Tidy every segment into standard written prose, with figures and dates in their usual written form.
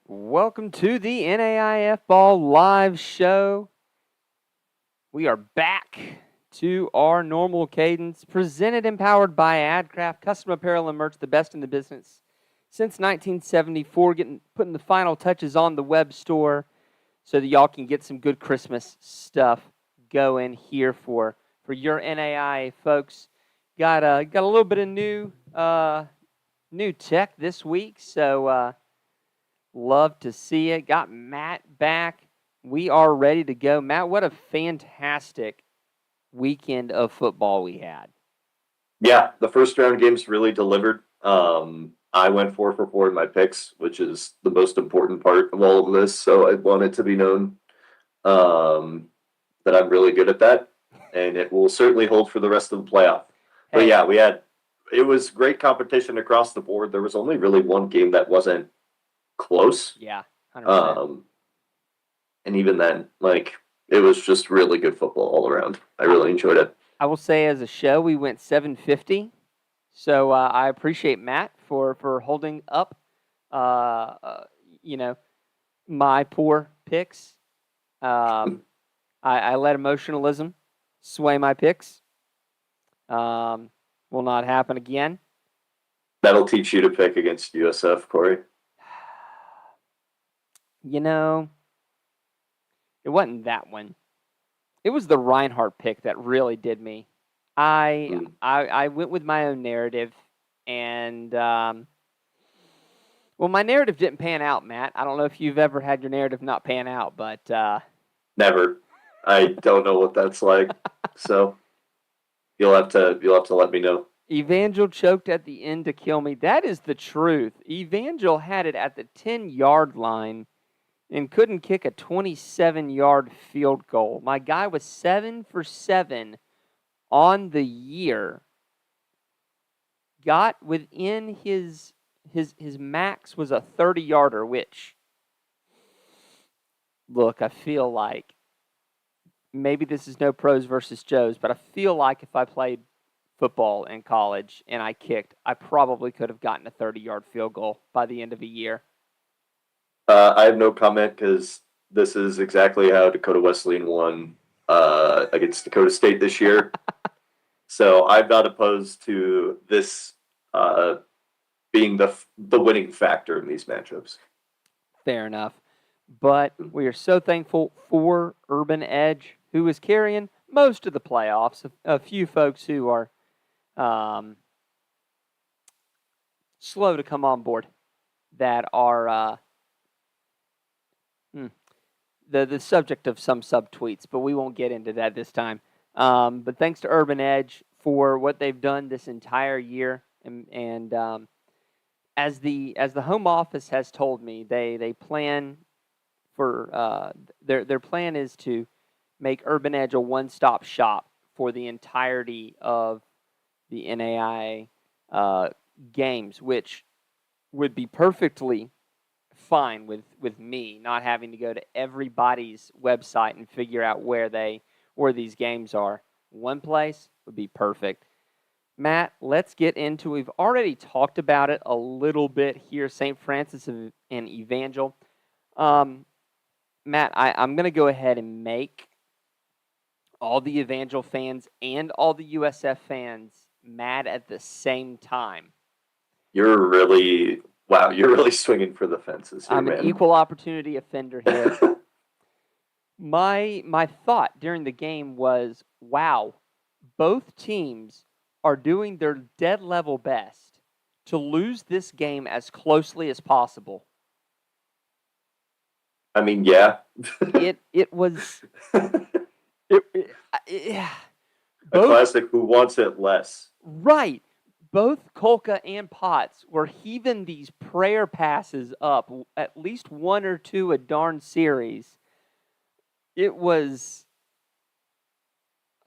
Welcome to the NAIFBALL live show. We are back to our normal cadence, presented and powered by AdCraft, custom apparel and merch, the best in the business since 1974, putting the final touches on the web store so that y'all can get some good Christmas stuff going here for your NAI folks. Got a little bit of new tech this week, so love to see it. Got Matt back. We are ready to go. Matt, what a fantastic weekend of football we had. Yeah, the first round games really delivered. I went 4 for 4 in my picks, which is the most important part of all of this. So I want it to be known that I'm really good at that, and it will certainly hold for the rest of the playoff. But Hey. yeah, it was great competition across the board. There was only really one game that wasn't close. Yeah, 100%. And even then, it was just really good football all around. I really enjoyed it. I will say, as a show, we went 750. So I appreciate Matt for holding up, my poor picks. I let emotionalism sway my picks. Will not happen again. That'll teach you to pick against USF, Cory. It wasn't that one. It was the Reinhardt pick that really did me. I went with my own narrative, and my narrative didn't pan out, Matt. I don't know if you've ever had your narrative not pan out, but never. I don't know what that's like. So you'll have to let me know. Evangel choked at the end to kill me. That is the truth. Evangel had it at the 10-yard line and couldn't kick a 27-yard field goal. My guy was 7 for 7 on the year. Got within his max was a 30-yarder, which, look, I feel like maybe this is no pros versus Joes, but I feel like if I played football in college and I kicked, I probably could have gotten a 30-yard field goal by the end of a year. I have no comment because this is exactly how Dakota Wesleyan won against Dakota State this year. So I'm not opposed to this being the winning factor in these matchups. Fair enough. But we are so thankful for Urban Edge, who is carrying most of the playoffs. A few folks who are slow to come on board that are the subject of some subtweets, but we won't get into that this time. But thanks to Urban Edge for what they've done this entire year, and as the home office has told me, they plan for their plan is to make Urban Edge a one-stop shop for the entirety of the NAIA games, which would be perfectly fine with me not having to go to everybody's website and figure out where these games are. One place would be perfect. Matt, let's get into. We've already talked about it a little bit here, St. Francis and Evangel. Matt, I'm going to go ahead and make all the Evangel fans and all the USF fans mad at the same time. You're really swinging for the fences here, I'm man. An equal opportunity offender here. My thought during the game was, wow, both teams are doing their dead level best to lose this game as closely as possible. I mean, yeah. It was a classic who wants it less. Right. Both Kolka and Potts were heaving these prayer passes up, at least one or two a darn series. It was...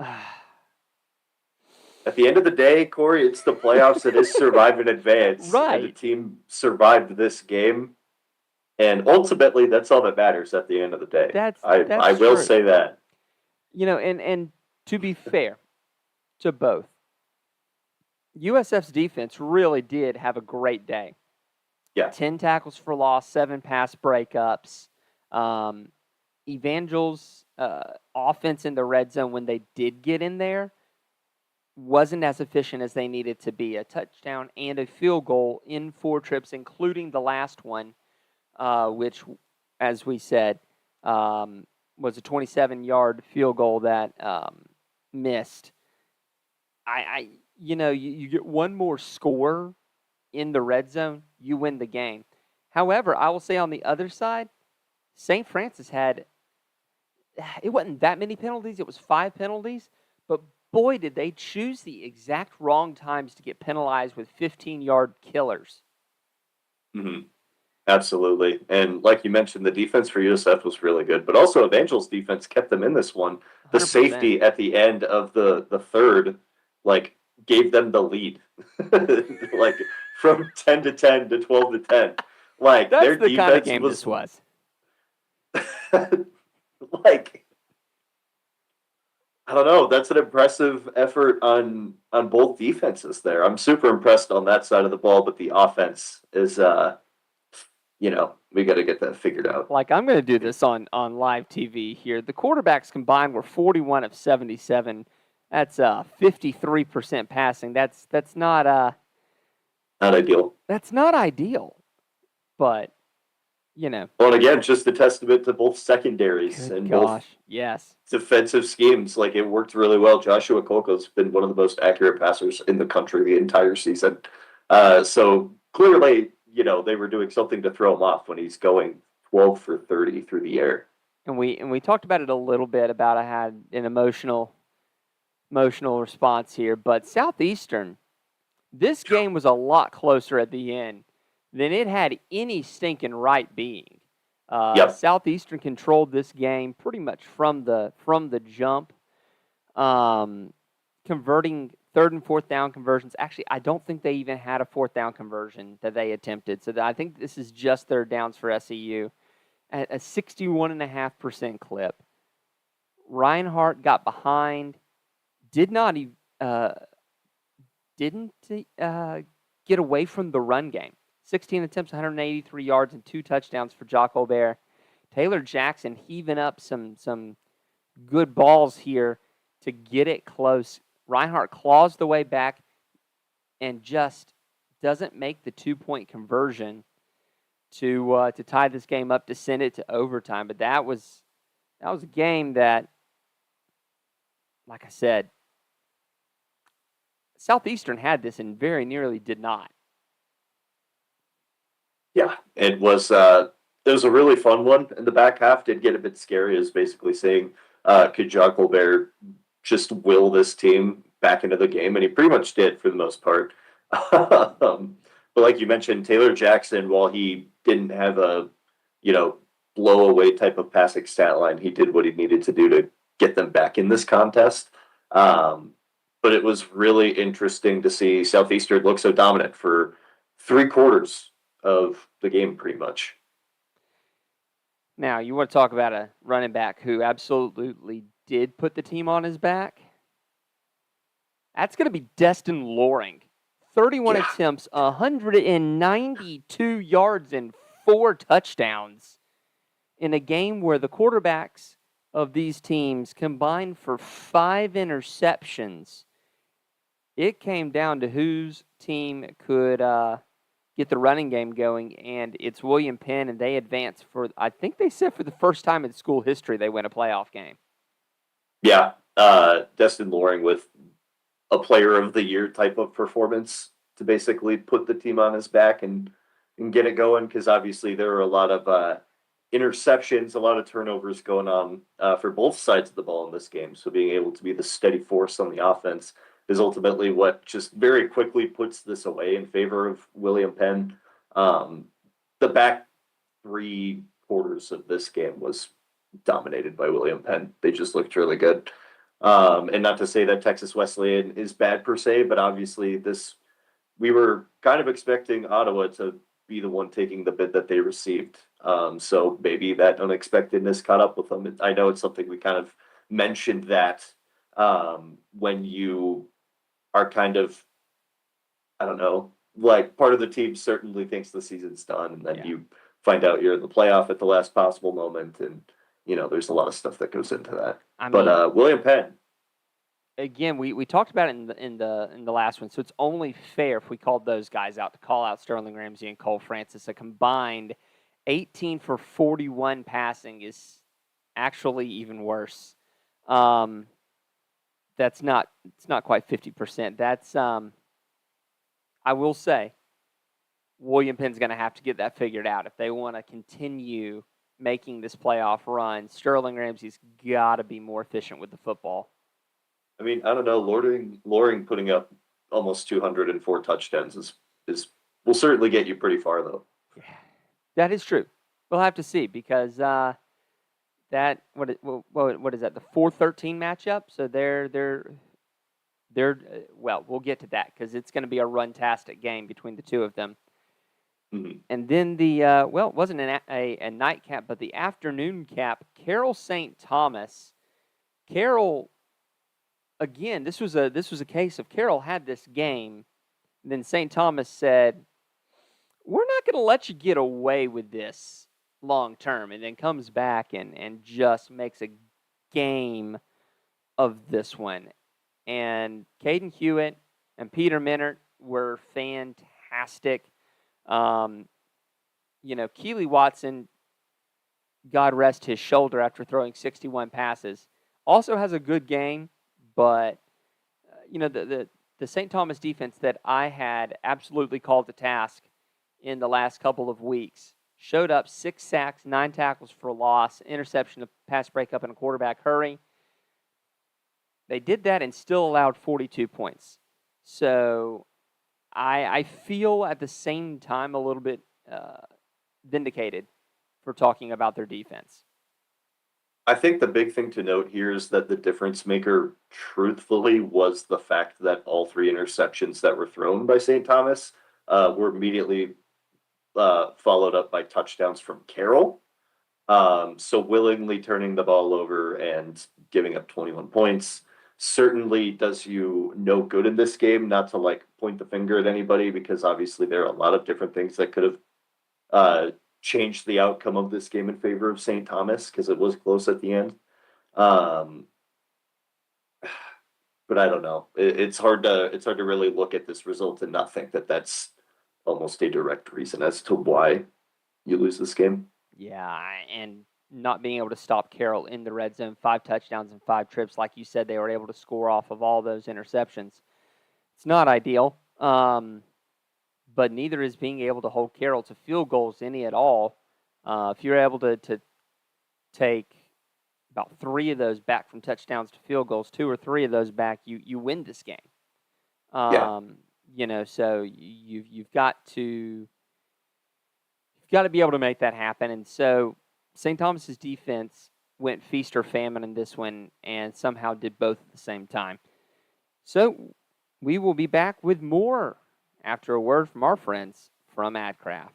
At the end of the day, Cory, it's the playoffs that is survive in advance. Right. And the team survived this game. And ultimately, that's all that matters at the end of the day. I will say that. And to be fair to both, USF's defense really did have a great day. Yeah. 10 tackles for loss, 7 pass breakups. Evangel's offense in the red zone, when they did get in there, wasn't as efficient as they needed to be. A touchdown and a field goal in 4 trips, including the last one, which, as we said, was a 27-yard field goal that missed. You get one more score in the red zone, you win the game. However, I will say on the other side, St. Francis had, it wasn't that many penalties. It was 5 penalties, but boy, did they choose the exact wrong times to get penalized with 15-yard killers. Mm-hmm. Absolutely. And like you mentioned, the defense for USF was really good, but also Evangel's defense kept them in this one. The 100%. safety at the end of the third, like, gave them the lead. Like, from 10 to 10 to 12 to 10. Like, That's their the defense kind of game was this was. like, I don't know. That's an impressive effort on both defenses there. I'm super impressed on that side of the ball, but the offense is we got to get that figured out. Like, I'm going to do this on live TV here. The quarterbacks combined were 41 of 77. That's 53% passing. That's not Not ideal. That's not ideal. But Well, and again, just a testament to both secondaries and both yes, defensive schemes. Like, it worked really well. Joshua Kolko's been one of the most accurate passers in the country the entire season. So clearly, they were doing something to throw him off when he's going 12 for 30 through the air. And we talked about it a little bit about I had an emotional response here, but Southeastern, this game was a lot closer at the end than it had any stinking right being. Yep. Southeastern controlled this game pretty much from the jump, converting 3rd and 4th down conversions. Actually, I don't think they even had a 4th down conversion that they attempted. So I think this is just their downs for SEU at a 61.5% clip. Reinhardt got behind, didn't get away from the run game. 16 attempts, 183 yards, and 2 touchdowns for Jock Colbert. Taylor Jackson heaving up some good balls here to get it close. Reinhardt claws the way back and just doesn't make the 2-point conversion to tie this game up to send it to overtime. But that was a game that, like I said, Southeastern had this and very nearly did not. Yeah, it was a really fun one. In the back half, did get a bit scary. It was basically saying, could John Colbert just will this team back into the game? And he pretty much did for the most part. But like you mentioned, Taylor Jackson, while he didn't have a, blow away type of passing stat line, he did what he needed to do to get them back in this contest. But it was really interesting to see Southeastern look so dominant for 3/4 of the game, pretty much. Now, you want to talk about a running back who absolutely did put the team on his back? That's going to be Destin Loring. 31 attempts, 192 yards, and 4 touchdowns in a game where the quarterbacks of these teams combined for 5 interceptions. It came down to whose team could get the running game going, and it's William Penn, and they advance for, I think they said for the first time in school history, they win a playoff game. Yeah, Destin Loring with a player of the year type of performance to basically put the team on his back and get it going, because obviously there were a lot of interceptions, a lot of turnovers going on for both sides of the ball in this game. So being able to be the steady force on the offense is ultimately what just very quickly puts this away in favor of William Penn. The back 3/4 of this game was dominated by William Penn. They just looked really good. And not to say that Texas Wesleyan is bad per se, but obviously we were kind of expecting Ottawa to be the one taking the bid that they received. So maybe that unexpectedness caught up with them. I know it's something we kind of mentioned that when you are kind of, I don't know, like part of the team certainly thinks the season's done, and then Yeah. you find out you're in the playoff at the last possible moment, and there's a lot of stuff that goes into that. I mean, But William Penn, again, we talked about it in the last one, so it's only fair if we called those guys out to call out Sterling Ramsey and Cole Francis. A combined 18 for 41 passing is actually even worse. That's not it's not quite 50%. That's I will say William Penn's going to have to get that figured out if they want to continue making this playoff run. Sterling Ramsey's got to be more efficient with the football. I mean, I don't know, Loring putting up almost 204 touchdowns is will certainly get you pretty far though. Yeah, that is true. We'll have to see because what is that, the 4-13 matchup? So they're well, we'll get to that because it's going to be a run-tastic game between the two of them. Mm-hmm. And then it wasn't a nightcap, but the afternoon cap, Carroll St. Thomas. Carroll, again, this was a case of Carroll had this game, and then St. Thomas said, we're not going to let you get away with this long term, and then comes back and just makes a game of this one. And Caden Hewitt and Peter Minert were fantastic. Keely Watson, God rest his shoulder after throwing 61 passes, also has a good game, but the St. Thomas defense that I had absolutely called to task in the last couple of weeks showed up 6 sacks, 9 tackles for loss, interception, a pass breakup, and a quarterback hurry. They did that and still allowed 42 points. So I feel at the same time a little bit vindicated for talking about their defense. I think the big thing to note here is that the difference maker, truthfully, was the fact that all 3 interceptions that were thrown by St. Thomas were immediately followed up by touchdowns from Carroll. So willingly turning the ball over and giving up 21 points certainly does you no good in this game. Not to point the finger at anybody, because obviously there are a lot of different things that could have changed the outcome of this game in favor of St. Thomas, because it was close at the end. But I don't know. It's hard to really look at this result and not think that that's almost a direct reason as to why you lose this game. Yeah, and not being able to stop Carroll in the red zone, 5 touchdowns and 5 trips. Like you said, they were able to score off of all those interceptions. It's not ideal, but neither is being able to hold Carroll to field goals any at all. If you're able to take about 3 of those back from touchdowns to field goals, 2 or 3 of those back, you win this game. Yeah. So you've got to be able to make that happen. And so St. Thomas's defense went feast or famine in this one and somehow did both at the same time. So we will be back with more after a word from our friends from AdCraft.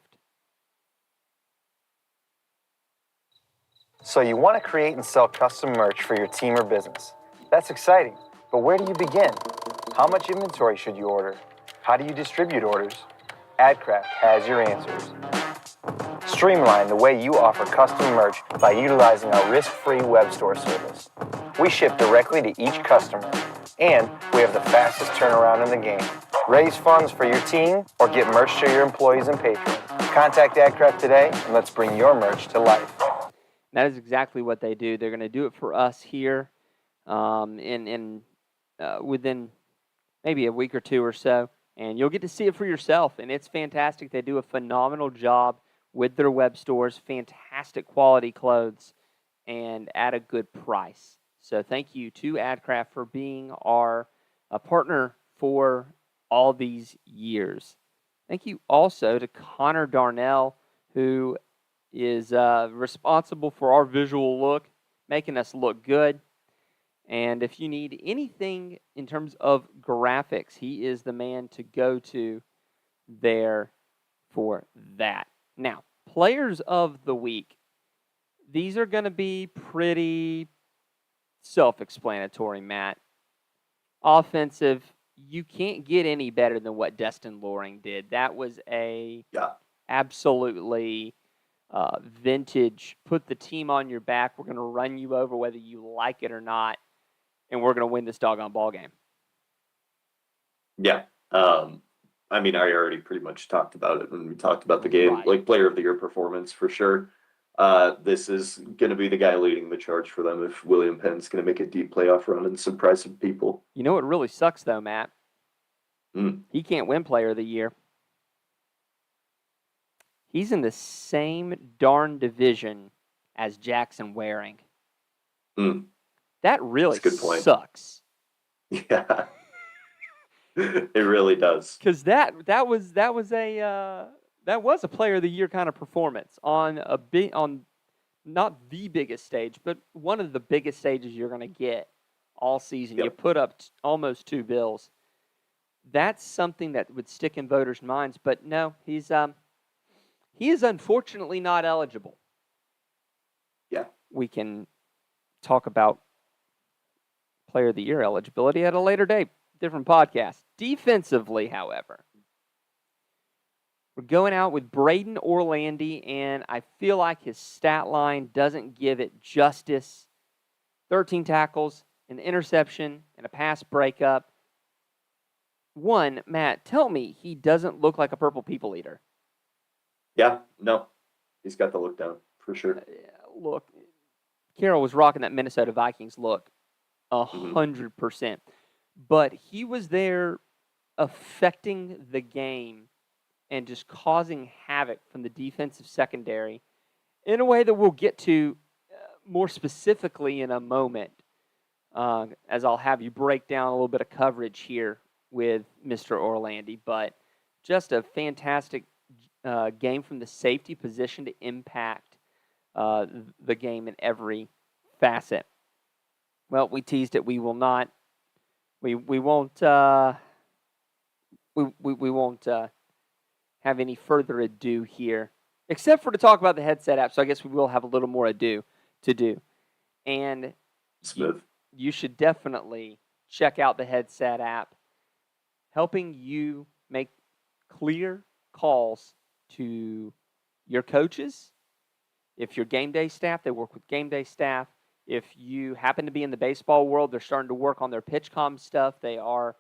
So you want to create and sell custom merch for your team or business. That's exciting, but where do you begin? How much inventory should you order? How do you distribute orders? AdCraft has your answers. Streamline the way you offer custom merch by utilizing our risk-free web store service. We ship directly to each customer, and we have the fastest turnaround in the game. Raise funds for your team or get merch to your employees and patrons. Contact AdCraft today, and let's bring your merch to life. That is exactly what they do. They're going to do it for us here within maybe a week or 2 or so, and you'll get to see it for yourself, and it's fantastic. They do a phenomenal job with their web stores, fantastic quality clothes, and at a good price. So thank you to AdCraft for being our partner for all these years. Thank you also to Connor Darnell, who is responsible for our visual look, making us look good. And if you need anything in terms of graphics, he is the man to go to there for that. Now, players of the week. These are going to be pretty self-explanatory, Matt. Offensive you can't get any better than what Destin Loring did. That was a Yeah. absolutely vintage, put the team on your back. We're going to run you over whether you like it or not, and we're going to win this doggone ball game. Yeah. I mean, I already pretty much talked about it when we talked about the game, Right. like player of the year performance for sure. This is going to be the guy leading the charge for them if William Penn's going to make a deep playoff run and surprise some people. You know what really sucks, though, Matt? He can't win player of the year. He's in the same darn division as Jackson Waring. That really That's a good point. sucks. Yeah. It really does. Because that was a player of the year kind of performance on not the biggest stage, but one of the biggest stages you're going to get all season. Yep. You put up almost 2 bills. That's something that would stick in voters' minds. But no, he is unfortunately not eligible. Yeah. We can talk about player of the year eligibility at a later date. Different podcast. Defensively, however, we're going out with Braden Orlandi, and I feel like his stat line doesn't give it justice. 13 tackles, an interception, and a pass breakup. One, Matt, tell me he doesn't look like a purple people eater. Yeah, no. He's got the look down, for sure. Look, Carroll was rocking that Minnesota Vikings look 100%. But he was there affecting the game and just causing havoc from the defensive secondary in a way that we'll get to more specifically in a moment, as I'll have you break down a little bit of coverage here with Mr. Orlandi. But just a fantastic game from the safety position to impact the game in every facet. Well, we teased it. We will not. We won't. We won't have any further ado here, except for to talk about the headset app. So I guess we will have a little more ado to do. And you should definitely check out the headset app, helping you make clear calls to your coaches. If you're game day staff, they work with game day staff. If you happen to be in the baseball world, they're starting to work on their PitchCom stuff. They are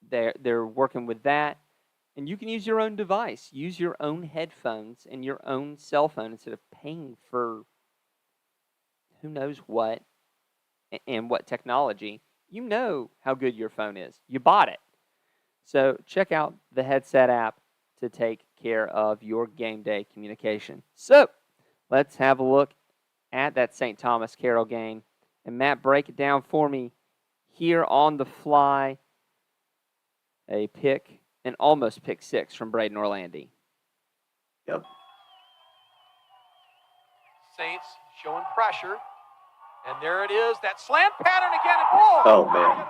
they're working with that. And you can use your own device. Use your own headphones and your own cell phone instead of paying for who knows what and what technology. You know how good your phone is. You bought it. So check out the headset app to take care of your game day communication. So let's have a look at that St. Thomas Carroll game. And Matt, break it down for me here on the fly. A pick, an almost pick 6 from Braden Orlandi. Yep. Saints showing pressure. And there it is, that slant pattern again. Oh, man.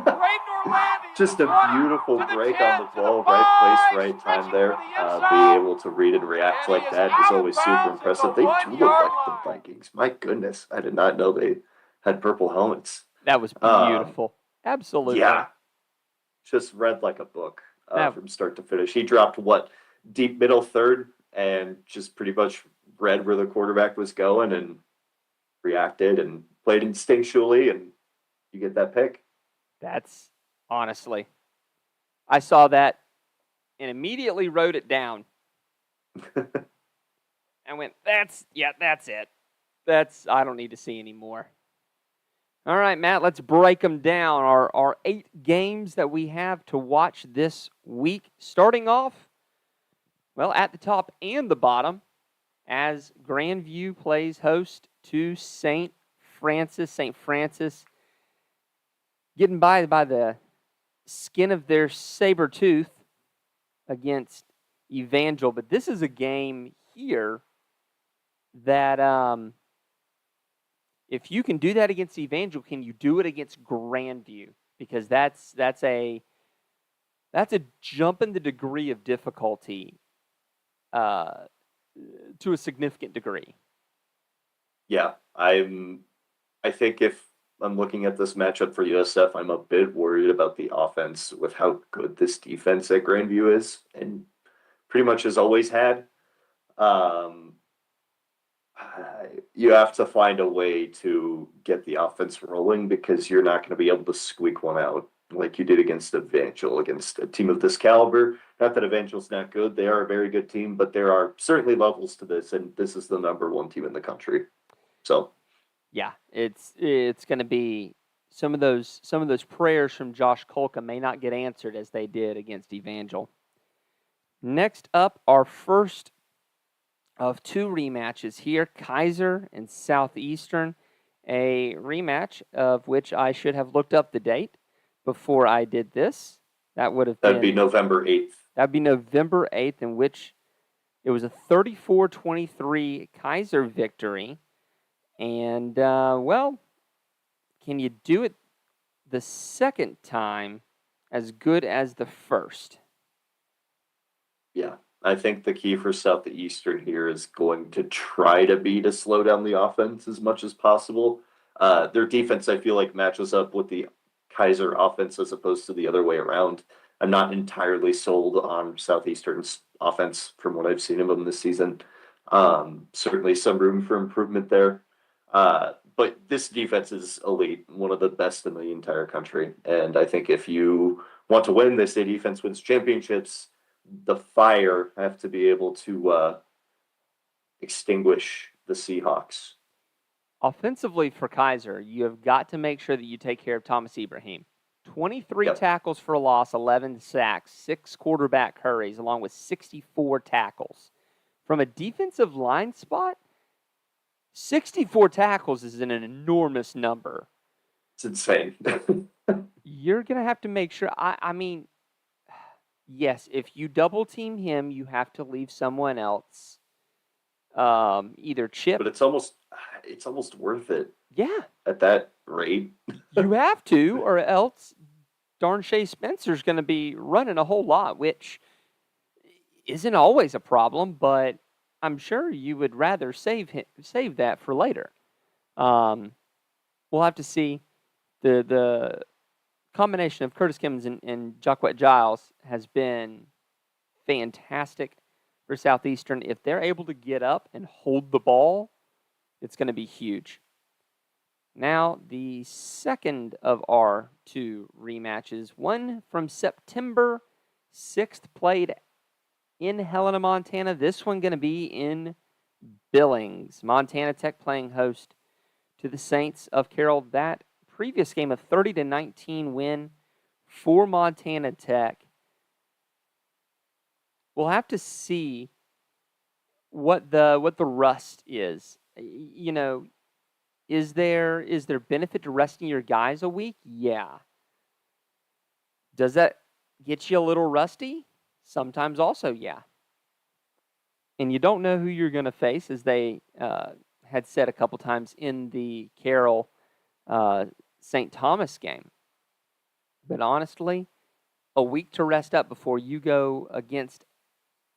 Braden Orlandi. Just a beautiful break on the ball, right place, right time there. Being able to read and react like that is always super impressive. They do look like the Vikings. My goodness, I did not know they had purple helmets. That was beautiful. Absolutely. Yeah. Just read like a book from start to finish. He dropped deep middle third and just pretty much read where the quarterback was going and reacted and played instinctually, and you get that pick. That's honestly, I saw that and immediately wrote it down. I went, that's it. I don't need to see any more. All right, Matt, let's break them down. Our 8 games that we have to watch this week. Starting off, well, at the top and the bottom, as Grandview plays host to St. Francis. St. Francis getting by the skin of their saber tooth against Evangel. But this is a game here that if you can do that against Evangel, can you do it against Grandview? Because that's a jump in the degree of difficulty to a significant degree. Yeah, I think if I'm looking at this matchup for USF. I'm a bit worried about the offense with how good this defense at Grandview is, and pretty much has always had. Um, you have to find a way to get the offense rolling because you're not going to be able to squeak one out like you did against Evangel, against a team of this caliber. Not that Evangel's not good. They are a very good team, but there are certainly levels to this, and this is the number one team in the country. So, yeah, it's going to be some of those prayers from Josh Kolka may not get answered as they did against Evangel. Next up, our first of two rematches here, Kaiser and Southeastern, a rematch of which I should have looked up the date before I did this. That'd be November 8th. That'd be November 8th, in which it was a 34-23 Kaiser victory. And, well, can you do it the second time as good as the first? Yeah. I think the key for Southeastern here is going to try to slow down the offense as much as possible. Their defense, I feel like, matches up with the Kaiser offense as opposed to the other way around. I'm not entirely sold on Southeastern's offense from what I've seen of them this season. Certainly some room for improvement there. But this defense is elite, one of the best in the entire country. And I think if you want to win, they say defense wins championships. The Fire have to be able to extinguish the Seahawks. Offensively for Kaiser, you have got to make sure that you take care of Thomas Ibrahim. 23 tackles for a loss, 11 sacks, 6 quarterback hurries, along with 64 tackles. From a defensive line spot, 64 tackles is an enormous number. It's insane. You're going to have to make sure, I mean, yes, if you double team him, you have to leave someone else, either chip. But it's almost worth it. Yeah. At that rate. You have to, or else darn Shea Spencer's going to be running a whole lot, which isn't always a problem, but I'm sure you would rather save that for later. We'll have to see. The combination of Curtis Kimmons and Jacquet Giles has been fantastic for Southeastern. If they're able to get up and hold the ball, it's going to be huge. Now, the second of our two rematches, one from September 6th, played in Helena, Montana. This one going to be in Billings. Montana Tech playing host to the Saints of Carroll. That previous game, a 30-19 win for Montana Tech. We'll have to see what the rust is. You know, is there benefit to resting your guys a week? Yeah. Does that get you a little rusty? Sometimes also, yeah. And you don't know who you're going to face, as they had said a couple times in the Carroll St. Thomas game. But honestly, a week to rest up before you go against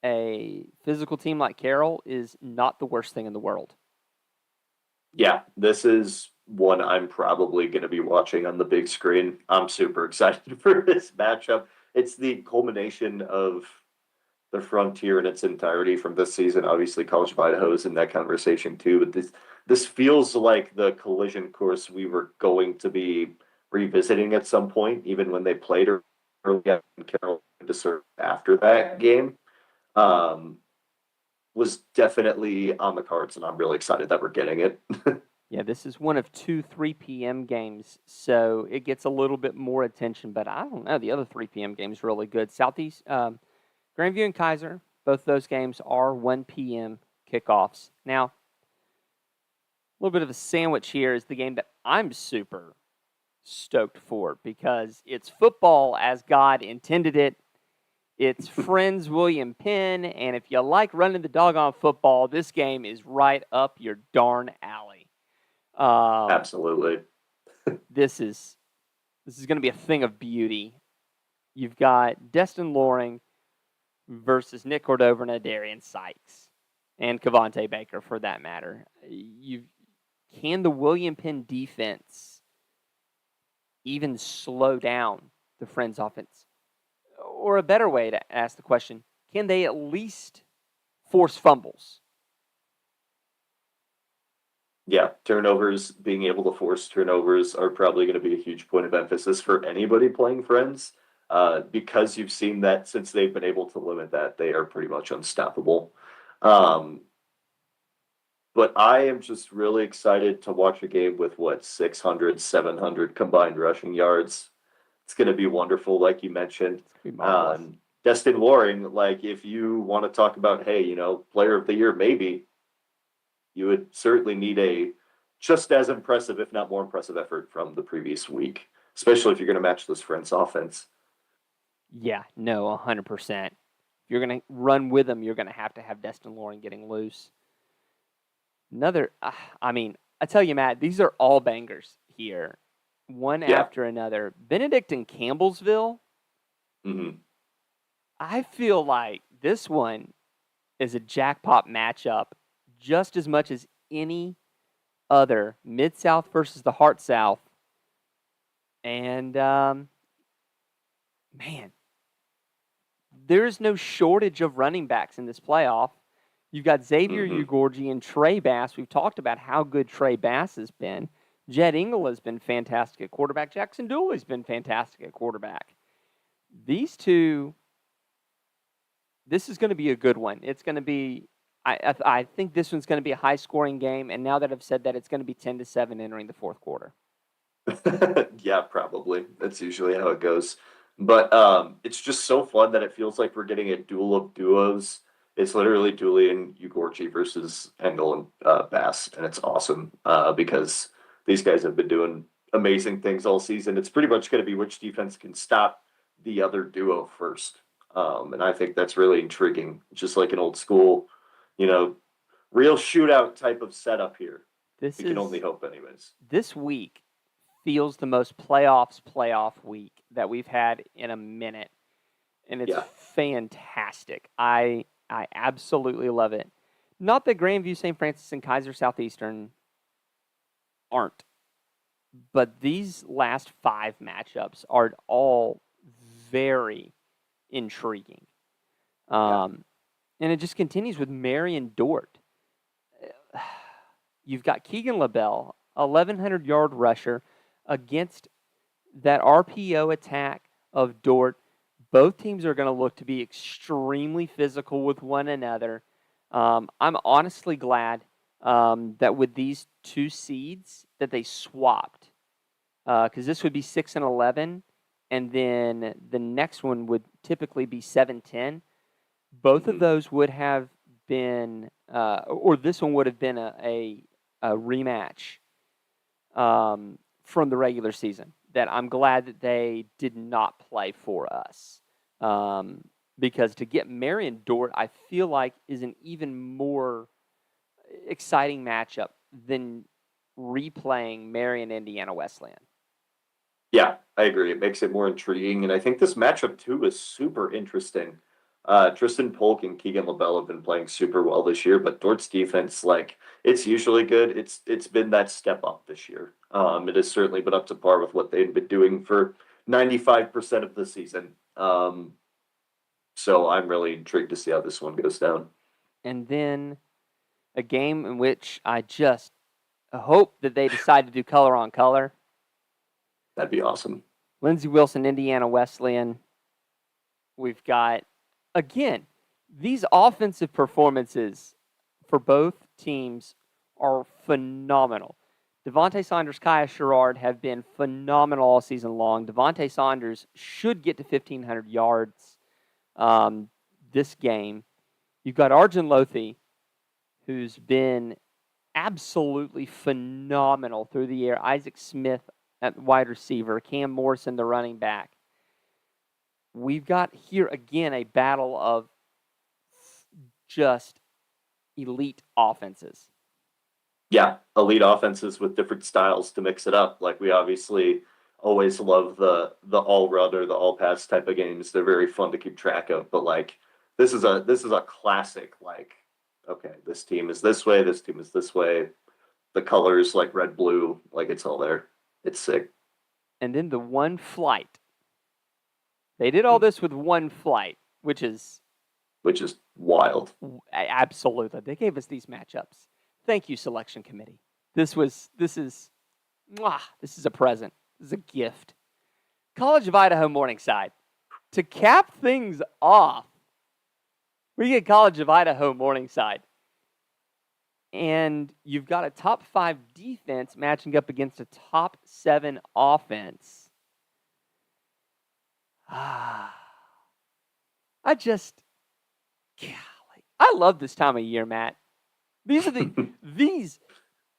a physical team like Carroll is not the worst thing in the world. Yeah, this is one I'm probably going to be watching on the big screen. I'm super excited for this matchup. It's the culmination of the Frontier in its entirety from this season. Obviously, College of Idaho is in that conversation too, but this feels like the collision course we were going to be revisiting at some point, even when they played early in Carroll to serve after that game. Was definitely on the cards, and I'm really excited that we're getting it. Yeah, this is one of 2 3 p.m. games, so it gets a little bit more attention, but I don't know. The other 3 p.m. game is really good. Southeast, Grandview and Kaiser, both those games are 1 p.m. kickoffs. Now, a little bit of a sandwich here is the game that I'm super stoked for because it's football as God intended it. It's Friends William Penn, and if you like running the doggone football, this game is right up your darn alley. Absolutely. This is going to be a thing of beauty. You've got Destin Loring versus Nick Cordova and Darian Sykes, and Cavante Baker for that matter. Can the William Penn defense even slow down the Friends offense? Or a better way to ask the question, can they at least force fumbles? Yeah, turnovers, being able to force turnovers are probably going to be a huge point of emphasis for anybody playing Friends. Because you've seen that since they've been able to limit that, they are pretty much unstoppable. Um, but I am just really excited to watch a game with 600, 700 combined rushing yards. It's going to be wonderful, like you mentioned. It's going to be marvelous. Destin Loring, like if you want to talk about, hey, player of the year, maybe you would certainly need a just as impressive, if not more impressive effort from the previous week, especially if you're going to match this Friends offense. Yeah, no, 100%. If you're going to run with them, you're going to have Destin Loring getting loose. I tell you, Matt, these are all bangers here, one after another. Benedict and Campbellsville, Mm-hmm. I feel like this one is a jackpot matchup just as much as any other. Mid-South versus the Heart South. And, man, there's no shortage of running backs in this playoff. You've got Xavier Ugorgi and Trey Bass. We've talked about how good Trey Bass has been. Jed Engel has been fantastic at quarterback. Jackson Dooley's been fantastic at quarterback. These two, this is going to be a good one. It's going to be, I think this one's going to be a high-scoring game, and now that I've said that, it's going to be 10-7 entering the fourth quarter. Yeah, probably. That's usually how it goes. But it's just so fun that it feels like we're getting a duel of duos. It's literally Dooley and Ugorchi versus Engel and Bass, and it's awesome because these guys have been doing amazing things all season. It's pretty much going to be which defense can stop the other duo first. And I think that's really intriguing, just like an old school, real shootout type of setup here. We can only hope anyways. This week feels the most playoff week that we've had in a minute. And it's fantastic. I absolutely love it. Not that Grandview, St. Francis, and Kaiser Southeastern aren't. But these last 5 matchups are all very intriguing. And it just continues with Marion Dort. You've got Keegan LaBelle, 1,100-yard rusher, against that RPO attack of Dort. Both teams are going to look to be extremely physical with one another. I'm honestly glad that with these 2 seeds that they swapped, because this would be 6 and 11, and then the next one would typically be 7-10. Both of those would have been, or this one would have been a rematch from the regular season. That I'm glad that they did not play for us. Because to get Marion Dort, I feel like is an even more exciting matchup than replaying Marion Indiana Wesleyan. Yeah, I agree. It makes it more intriguing. And I think this matchup, too, is super interesting. Tristan Polk and Keegan LaBelle have been playing super well this year, but Dort's defense, it's usually good. It's been that step up this year. It has certainly been up to par with what they've been doing for 95% of the season. So I'm really intrigued to see how this one goes down. And then a game in which I just hope that they decide to do color on color. That'd be awesome. Lindsey Wilson, Indiana Wesleyan. We've got, again, these offensive performances for both teams are phenomenal. Devontae Saunders, Kaya Sherrard have been phenomenal all season long. Devontae Saunders should get to 1,500 yards this game. You've got Arjun Lothi, who's been absolutely phenomenal through the air. Isaac Smith at wide receiver. Cam Morrison, the running back. We've got here again a battle of just elite offenses. Yeah, elite offenses with different styles to mix it up. Like we obviously always love the all run or the all pass type of games. They're very fun to keep track of. But this is a classic. Okay, this team is this way. This team is this way. The colors red, blue. It's all there. It's sick. and then the one flight. They did all this with one flight, which is wild. absolutely. They gave us these matchups. Thank you, selection committee. This is a present. This is a gift. College of Idaho Morningside. To cap things off, we get College of Idaho Morningside. And you've got a top 5 defense matching up against a top 7 offense. I love this time of year, Matt. These are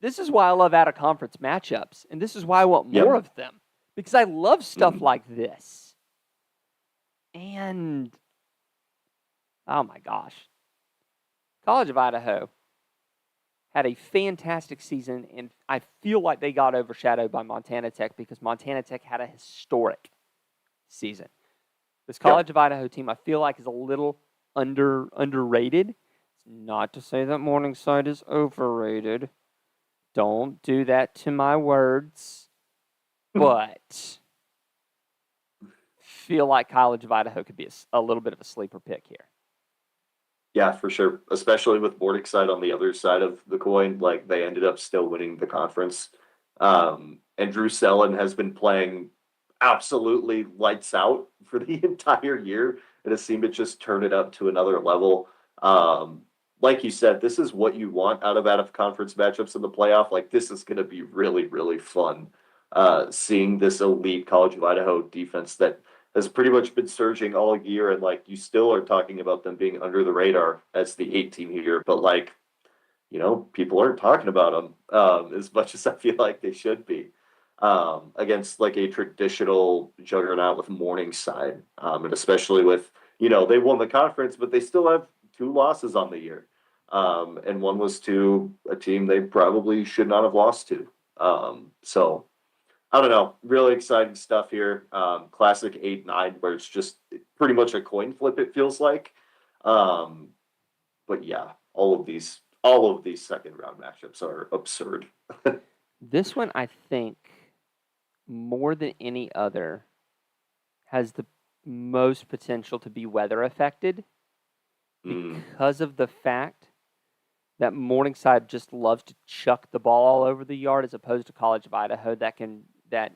this is why I love out of conference matchups, and this is why I want more of them, because I love stuff like this. And oh my gosh, College of Idaho had a fantastic season, and I feel like they got overshadowed by Montana Tech because Montana Tech had a historic season. This College of Idaho team, I feel like, is a little underrated. It's not to say that Morningside is overrated. Don't do that to my words. But feel like College of Idaho could be a little bit of a sleeper pick here. Yeah, for sure. Especially with Morningside on the other side of the coin. Like, they ended up still winning the conference. And Drew Sellen has been playing absolutely lights out for the entire year. It has seemed to just turn it up to another level. Like you said, this is what you want out of conference matchups in the playoff. Like, this is going to be really, really fun. Seeing this elite College of Idaho defense that has pretty much been surging all year, and like, you still are talking about them being under the radar as the 8 team here, but like, people aren't talking about them as much as I feel like they should be. Against like a traditional juggernaut with Morningside, and especially with, they won the conference, but they still have 2 losses on the year. And one was to a team they probably should not have lost to. So I don't know, really exciting stuff here. Classic 8-9, where it's just pretty much a coin flip, it feels like. But yeah, all of these second round matchups are absurd. This one, I think, more than any other, has the most potential to be weather affected because of the fact that Morningside just loves to chuck the ball all over the yard, as opposed to College of Idaho that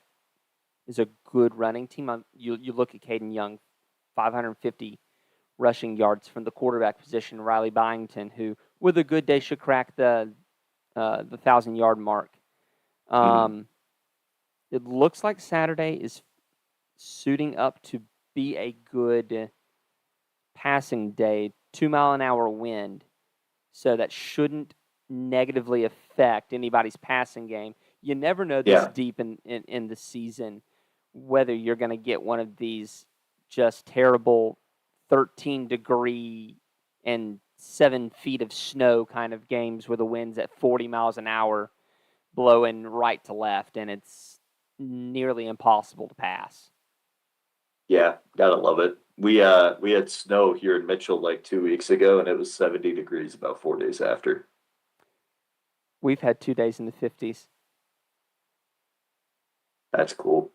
is a good running team. You look at Caden Young, 550 rushing yards from the quarterback position. Riley Byington, who with a good day should crack the 1,000-yard mark. It looks like Saturday is suiting up to be a good passing day, 2-mile-an-hour wind, so that shouldn't negatively affect anybody's passing game. You never know this deep in the season whether you're going to get one of these just terrible 13-degree and 7 feet of snow kind of games where the wind's at 40 miles an hour blowing right to left, and it's nearly impossible to pass. Yeah, gotta love it. We had snow here in Mitchell like 2 weeks ago, and it was 70 degrees about 4 days after. We've had 2 days in the 50s. That's cool.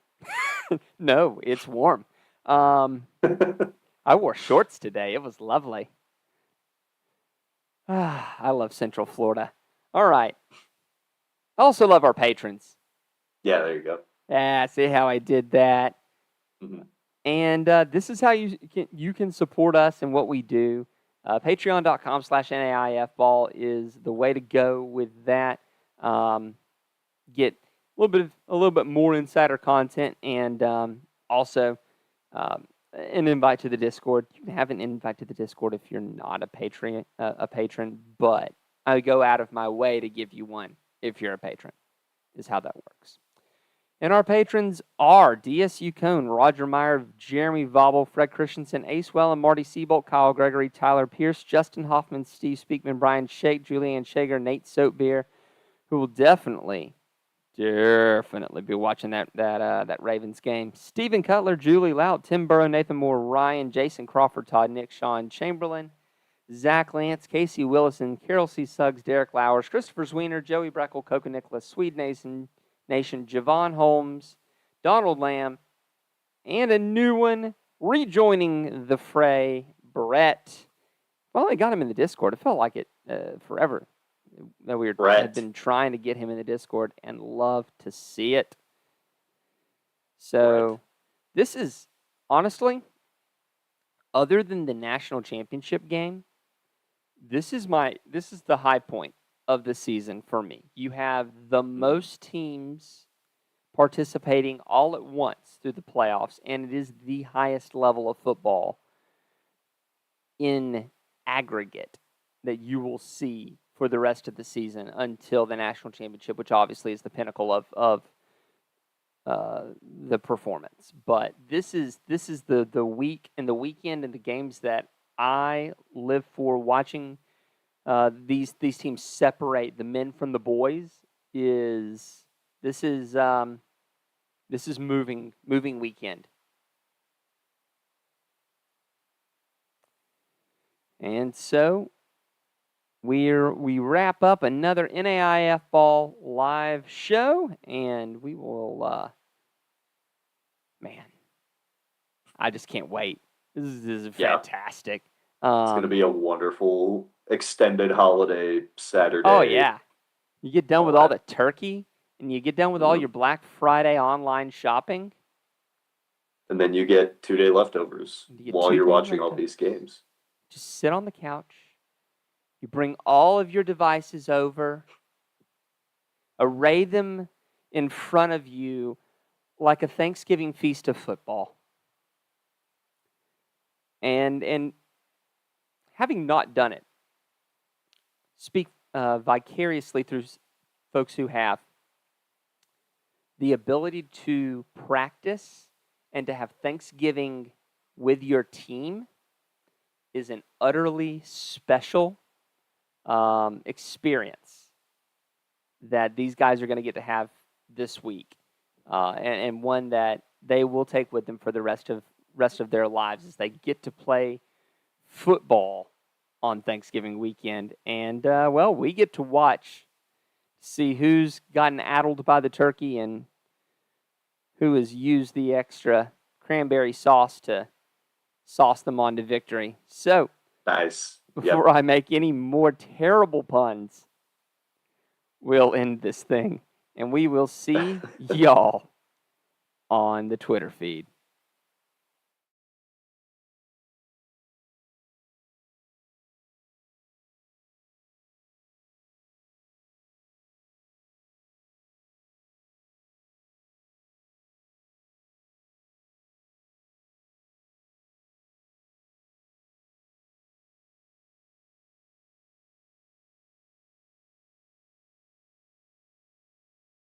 No, it's warm. I wore shorts today. It was lovely. I love Central Florida. All right. I also love our patrons. Yeah, there you go. See how I did that? Mm-hmm. And this is how you can support us and what we do. Patreon.com/NAIAFBALL is the way to go with that. Get a little bit more insider content, and also an invite to the Discord. You can have an invite to the Discord if you're not a patron, but I go out of my way to give you one if you're a patron, is how that works. And our patrons are DSU Cone, Roger Meyer, Jeremy Vobble, Fred Christensen, Ace Wellen, Marty Seabolt, Kyle Gregory, Tyler Pierce, Justin Hoffman, Steve Speakman, Brian Shake, Julianne Shager, Nate Soapbeer, who will definitely be watching that Ravens game. Stephen Cutler, Julie Lout, Tim Burrow, Nathan Moore, Ryan, Jason Crawford, Todd Nick, Sean Chamberlain, Zach Lance, Casey Willison, Carol C. Suggs, Derek Lowers, Christopher Zwiener, Joey Breckel, Coca Nicholas, Swede Nation, Javon Holmes, Donald Lamb, and a new one rejoining the fray, Brett. Finally got him in the Discord. It felt like it forever that we had Brett. been trying to get him in the Discord, and love to see it. So this is, honestly, other than the national championship game, this is the high point of the season for me. You have the most teams participating all at once through the playoffs, and it is the highest level of football in aggregate that you will see for the rest of the season until the national championship, which obviously is the pinnacle of the performance. But this is the week and the weekend and the games that I live for. Watching these teams separate the men from the boys is moving weekend. And so we wrap up another NAIAFBALL live show, and we will, man, I just can't wait. This is fantastic. It's going to be a wonderful extended holiday Saturday. Oh, yeah. You get done with all the turkey, and you get done with all your Black Friday online shopping. And then you get 2-day leftovers while you're watching all these games. Just sit on the couch. You bring all of your devices over, array them in front of you like a Thanksgiving feast of football. And having not done it, speak vicariously through folks who have. The ability to practice and to have Thanksgiving with your team is an utterly special experience that these guys are going to get to have this week, and one that they will take with them for the rest of their lives as they get to play football on Thanksgiving weekend. And we get to watch, see who's gotten addled by the turkey and who has used the extra cranberry sauce to sauce them on to victory. So, nice. Before I make any more terrible puns, we'll end this thing. And we will see y'all on the Twitter feed.